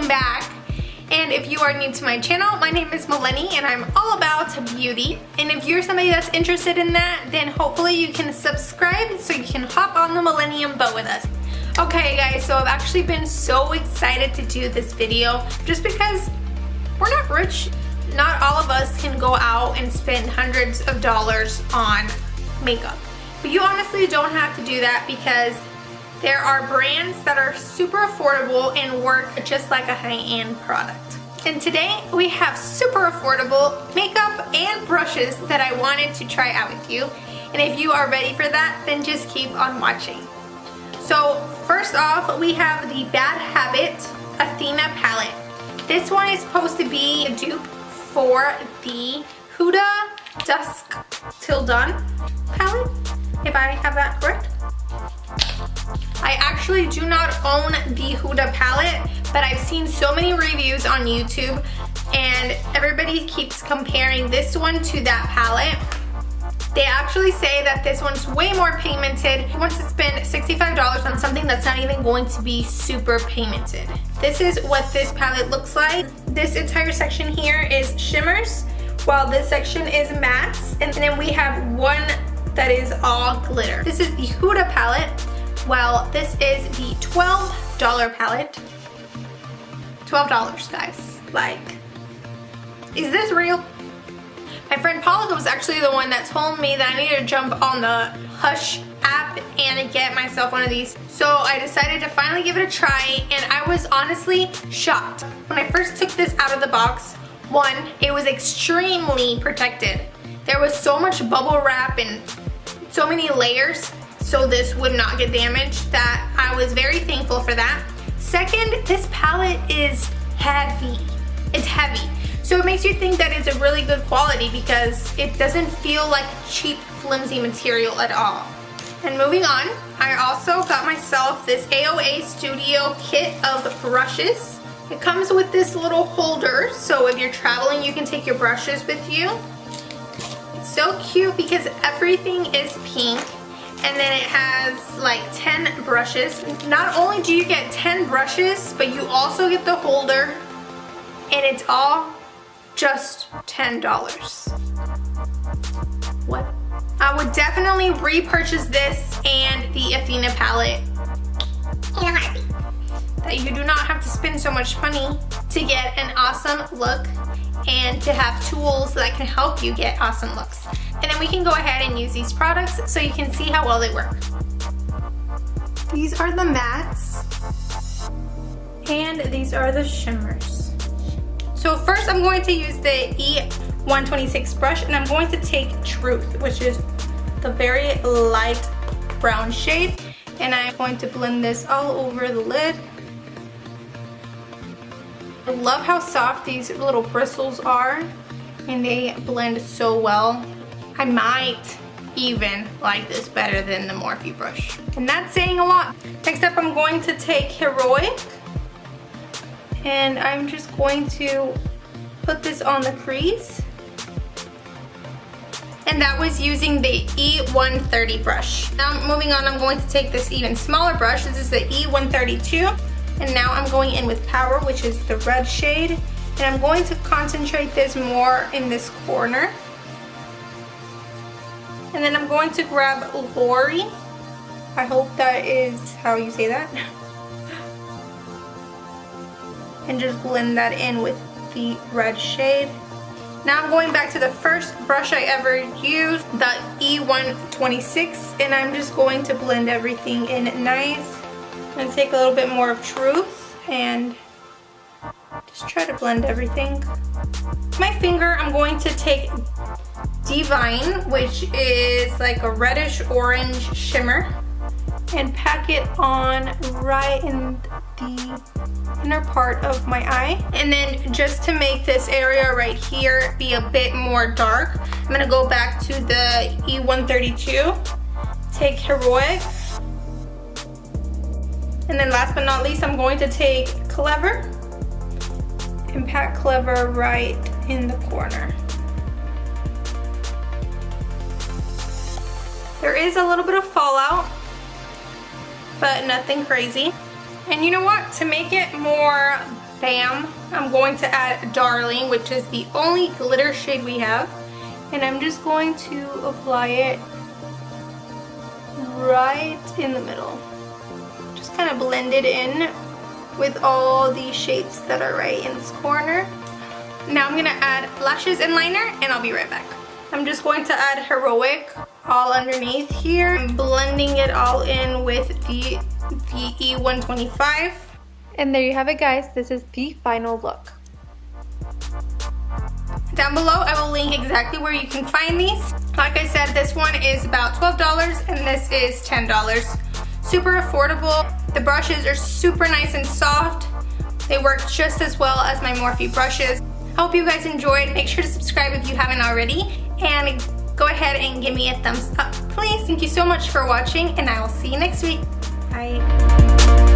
back. And if you are new to my channel, my name is Melanie and I'm all about beauty. And if you're somebody that's interested in that, then hopefully you can subscribe so you can hop on the millennium boat with us. Okay guys, so I've actually been so excited to do this video just because we're not rich. Not all of us can go out and spend hundreds of dollars on makeup. But you honestly don't have to do that because there are brands that are super affordable and work just like a high-end product. And today we have super affordable makeup and brushes that I wanted to try out with you. And if you are ready for that, then just keep on watching. So first off, we have the Bad Habit Athena palette. This one is supposed to be a dupe for the Huda Dusk Till Dawn palette, if I have that correct. I actually do not own the Huda palette, but I've seen so many reviews on YouTube and everybody keeps comparing this one to that palette. They actually say that this one's way more pigmented. Who wants to spend $65 on something that's not even going to be super pigmented? This is what this palette looks like. This entire section here is shimmers, while this section is mattes, and then we have one that is all glitter. This is the Huda palette, while this is the $12 palette. $12, guys. Like, is this real? My friend Paula was actually the one that told me that I needed to jump on the Hush app and get myself one of these. So I decided to finally give it a try, and I was honestly shocked. When I first took this out of the box, one, it was extremely protected. There was so much bubble wrap and so many layers so this would not get damaged that I was very thankful for that. Second, this palette is heavy. It's heavy. So it makes you think that it's a really good quality because it doesn't feel like cheap, flimsy material at all. And moving on, I also got myself this AOA Studio kit of brushes. It comes with this little holder, so if you're traveling, you can take your brushes with you. It's so cute because everything is pink, and then it has like 10 brushes. Not only do you get 10 brushes, but you also get the holder, and it's all just $10. What? I would definitely repurchase this and the Athena palette in a heartbeat. That you do not have to spend so much money to get an awesome look and to have tools that can help you get awesome looks. And then we can go ahead and use these products so you can see how well they work. These are the mattes and these are the shimmers. So first I'm going to use the E126 brush, and I'm going to take Truth, which is the very light brown shade, and I'm going to blend this all over the lid. I love how soft these little bristles are, and they blend so well. I might even like this better than the Morphe brush, and that's saying a lot. Next up, I'm going to take Heroic, and I'm just going to put this on the crease. And that was using the E130 brush. Now moving on, I'm going to take this even smaller brush. This is the E132. And now I'm going in with Power, which is the red shade. And I'm going to concentrate this more in this corner. And then I'm going to grab Lori. I hope that is how you say that. And just blend that in with the red shade. Now I'm going back to the first brush I ever used, the E126, and I'm just going to blend everything in nice. I'm going to take a little bit more of Truth and just try to blend everything. My finger, I'm going to take Divine, which is like a reddish orange shimmer, and pack it on right in the inner part of my eye. And then just to make this area right here be a bit more dark, I'm gonna go back to the E132, take Heroic, and then last but not least, I'm going to take Clever and pack Clever right in the corner. There is a little bit of fallout, but nothing crazy. And you know what? To make it more Bam. I'm going to add Darling, which is the only glitter shade we have. And I'm just going to apply it right in the middle. Just kind of blend it in with all these shades that are right in this corner. Now I'm gonna add lashes and liner, and I'll be right back. I'm just going to add Heroic all underneath here. I'm blending it all in with the E125. And there you have it, guys. This is the final look. Down below, I will link exactly where you can find these. Like I said, this one is about $12 and this is $10. Super affordable. The brushes are super nice and soft. They work just as well as my Morphe brushes. I hope you guys enjoyed. Make sure to subscribe if you haven't already, and go ahead and give me a thumbs up, please. Thank you so much for watching, and I will see you next week. Bye.